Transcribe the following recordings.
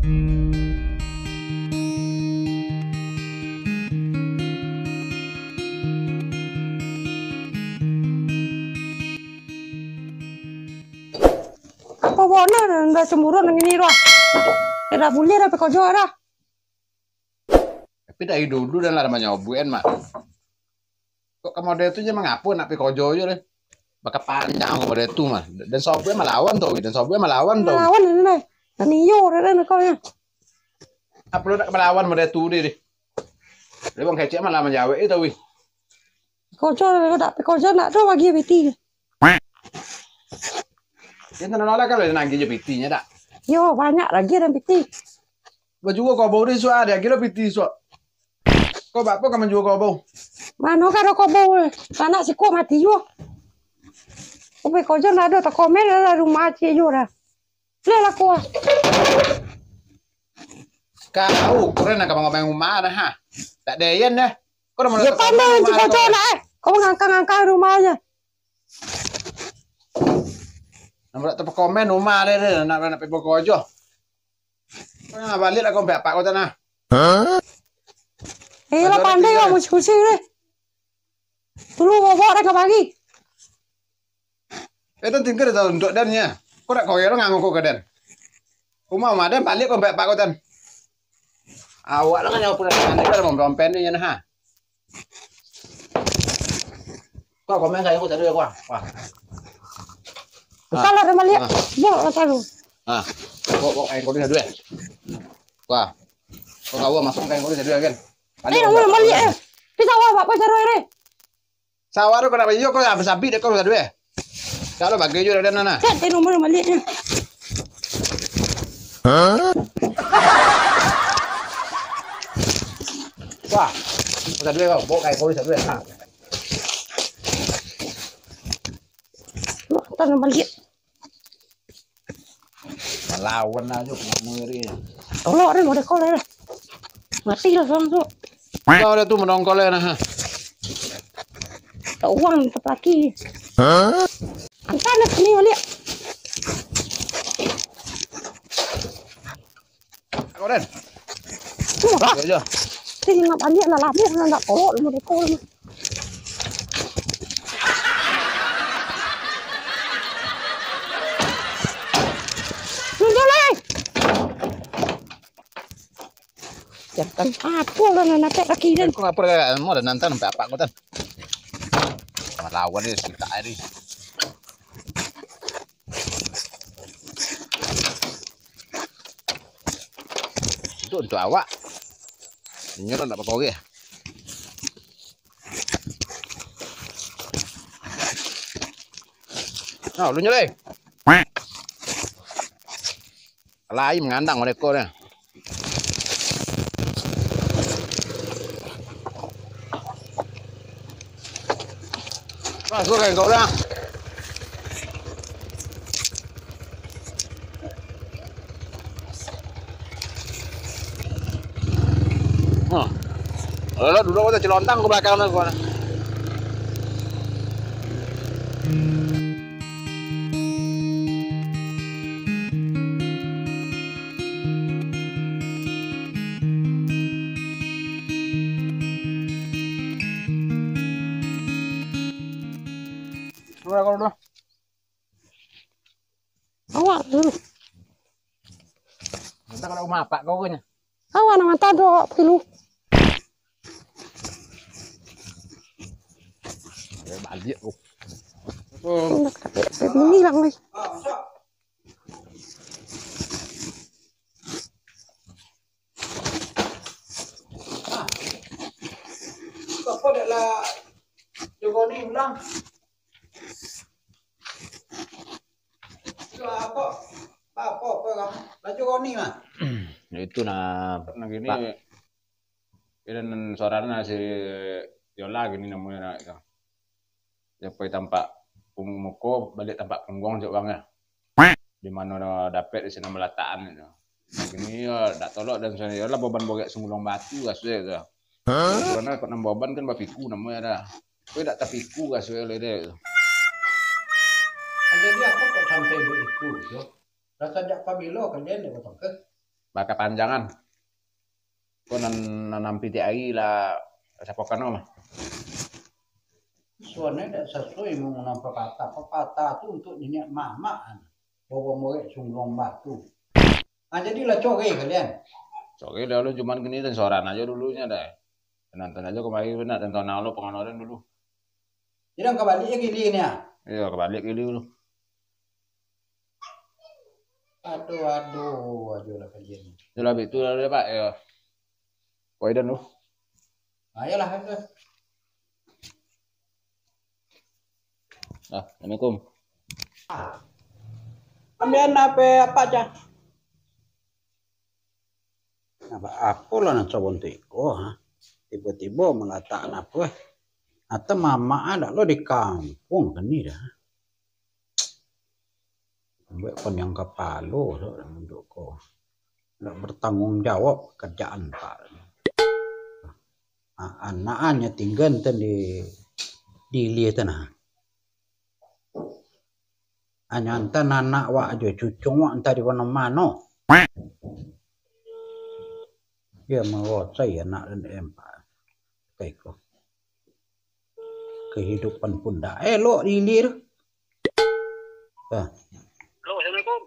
Apa bona ndak cemburu nang ini roh. Era bulir apa kau juara? Tapi dari dulu dan lah nyobuin mak. Kok kamu ada itu aja mengapa nak kojo aja deh. Bakal panjang kamu ada itu mah. Dan sobnya melawan tuh, Melawan ini nih. Dan iyo ada kau ya. Apa lu nak melawan mau itu deh. Dia bang kecil malah menjawab itu wih. Kojo nak kojo nak tuh bagi biti. Kita nolak kalau nanggi je pitinya dak. Yo banyak lagi dan biti. Baju kau bau di suara dia kira piti suara. Kau bapak kamu juga kau bau. Mana karo kau bau? Anak si kau mati yo. Oke kojo nak ada tak komen ada rumah cie yo dah. Lelah kau. Kau keren nak kamu ngomong rumah dah ha. Tak deyan dah. Kau dah mau Ya pandai si kojo nak. Kau ngangkang rumahnya. Nampak tak komen rumah deh nak pergi kojo. Kau nak balik lah kau bapak kau tanah. Lah pandai kau musik deh. Dulu bawa dah pagi. Itu tinggal dah untuk dannya. Kau nak kau yang nganggu kau ke dan. Kau mau madan balik kau bapak kau tan. Awak lah kan yang pernah nanti kalau mau dompen ni ya nah. Kau komen saya kau tadi kau. Wah. Kalau ada melihat, bawa tahu. Kok kain kau ni dua. Wah. Kau tahu masuk kain kau ni dua kan. Nomor melihat. Kita awak apa cara ini? Sawah tu kau nak baju kau habis habis dek kau dua. Kalau bagi juga ada nana. Cek nomor melihatnya. Wah. Kau dua kau bawa kain kau ni dua. Tanam melihat. Lawan aja kena ngeri. Tolong deh mau dekor deh. Mati lah langsung. Kau ada tu menongkol ya nah. Tak uang tetap lagi. Angkat nak sini melihat. Kau dan. Murah. Aja. Sini nak banyak nak labu nak tolong mau dekor. Jangan aku lah nak kaki dan. Kau apa dah? Mau dah nanti nampak apa kau tan? Lawan ni kita hari. Itu untuk awak. Ini kan tak apa kau ke? Nah, lu nyelai. Lain mengandang mereka ni. Masuk kain kau dah. Lalu dulu kita celontang ke belakang tu kau. Kau dulu. Awak dulu. Kita kalau rumah apa kau punya? Awak nak mata doa perlu. Balik tu. Ini lang lagi. Apa dah lah? Jogo ni ulang. Apa? Apa kamu? Laju kau ni mah? Itu nak gini. Ini suaranya si Yola gini namanya nak itu. Sampai tampak muko balik tampak punggung cok bang ya. Di mana dapat di sana melataan itu. Gini ya, tak tolak dan sana Yola beban bogek sungulong batu kasih itu. Karena kau nambah beban kan bapiku namanya dah. Kau tak tapiku kasih oleh dia. Jadi apa kok sampai begitu? Rasa jak pabilo kalian ya betul ke? baka panjangan. Ko nanam PTI lah sapokan mah. Soalnya tidak sesuai menggunakan pepatah. Pepatah itu untuk nenek mama. Bawa murid sunglong batu. Nah, jadilah coge kalian. Coge dulu cuman gini dan soran aja dulunya deh. Nonton aja kemarin benar dan tahun lalu pengonoran dulu. Jadi kebaliknya gini ini ya. Iya kebalik gini dulu. Aduh lah kalian. Sudah itu lah Pak ya. Poidan lu. Ayolah. Assalamualaikum. Ambil apa aja? Apa lah nak coba tiko ha? Tiba-tiba mengatakan apa? Atau mama ada lo di kampung kan ni dah. Buat pun yang kepala untuk ko. Nak bertanggung jawab kerjaan pak. Anaknya tinggal di lihat tanah. Hanya anta anak wak aja cucu wak anta di mana-mana. Dia menguasai anak dan empat. Kayak kehidupan pun dah elok dilir. Assalamualaikum.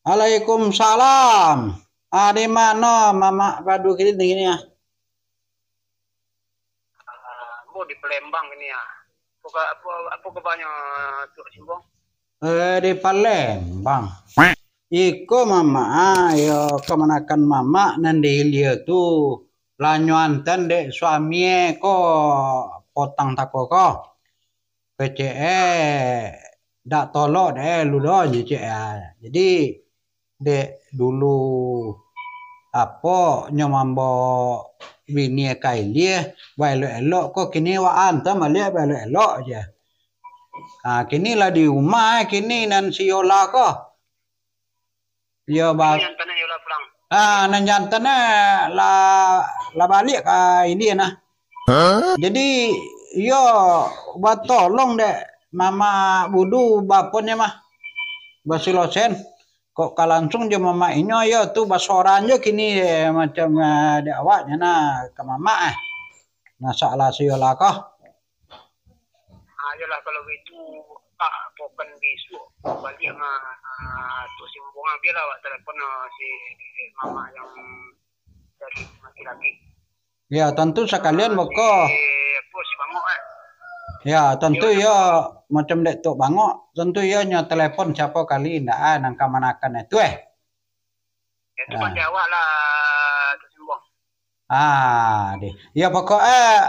Waalaikumsalam. Di mana mama padu kini begini ya? Mau di Palembang ini ya. Apa kebanyak Tuk Simbong? Di Palembang. Iko mama, ayo kemanakan mama nanti dia tu lanyuantan dek suami ko potang tako ko. PCE dak tolok dek ludo CE. Jadi dek dulu apa nyomambo bini kai dia elok ko kini wa anta malia elok aja. Kini lah di rumah kini nan siola ko. Yo ba. Jantan ayo lah pulang. Nan jantan la balik ini nah. Jadi yo ba tolong dek mama budu baponnya mah. Basilosen kok langsung je mama inyo yo tu basoran je kini macam dek awaknya nah ke mama masalah siola ko. Ayolah kalau itu Pak pokan besok balik mah Tuk Simbong biarlah awak telefon si mama yang dari laki-laki. Ya tentu sekalian boko. Apa si bangok Ya tentu ya macam dek tok bangok tentu ya nyo telepon siapa kali ndak nang kamanakan itu itu pandai awak lah Tuk Simbong. Deh. Ya pokok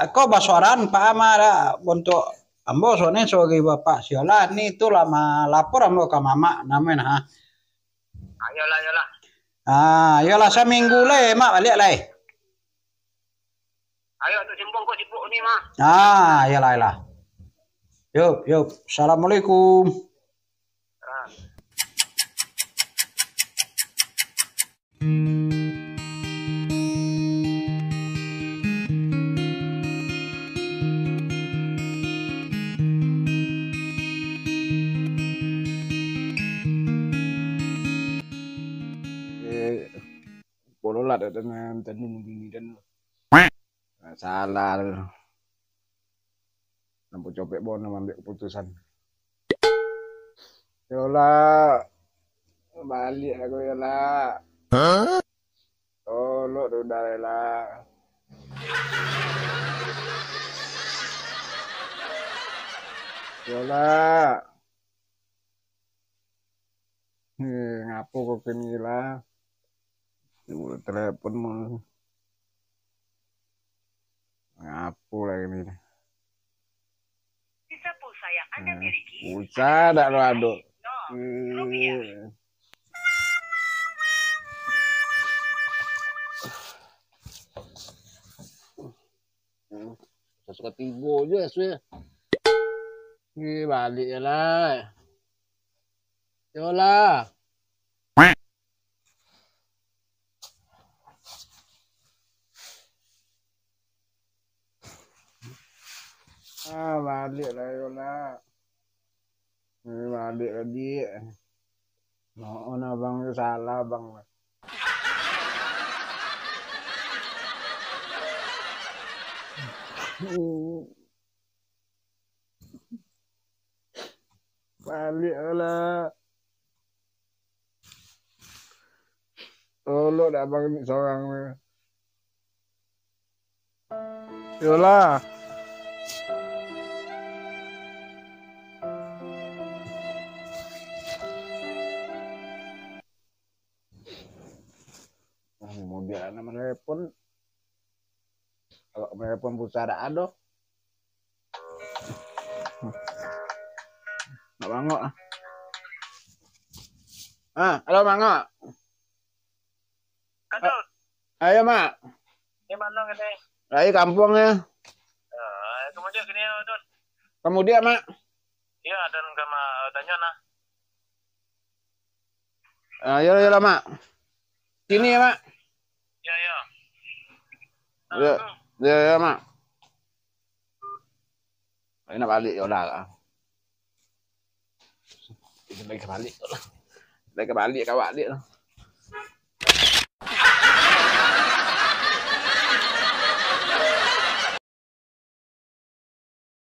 kau basuaran Pak Amara untuk ambo soalnya sebagai bapak siola ni tu lama lapor ambo ke mama namanya ha. Ayolah. Ayolah seminggu le mak balik le. Ayo Tuk Simbong kau sibuk ni mah. Ayolah. Yuk. Assalamualaikum. Pololat dan begini dan salah. Nampu copek bon ambil keputusan. Yolah balik aku yolah. Tolok udah lah. Yolah. Ngapo kok kini lah. Telepon mau ngapo lagi ini. Sisa pulsa yang Anda miliki. Pulsa dak lo aduk. Suka tibo je suya. Balik je lah. Yolah. Balik lah Yolah. Balik lagi. Mohon abang salah bang. Balik lah. Tolong dah abang ni seorang ni. Yolah. Mau biar anak menelpon. Kalau menelpon pulsa ada. Nak bangok ah. Halo bangok. Kadut, Ayo mak. di mana kene? Lagi kampung ya. Kemudian kini Dun. Kamu dia mak. Iya, dan kama tanya nah. Ayo lah mak. Sini ya mak. Ya ya. Ya mak. Ini nak balik yolah. Ini balik balik. Balik kawak dia.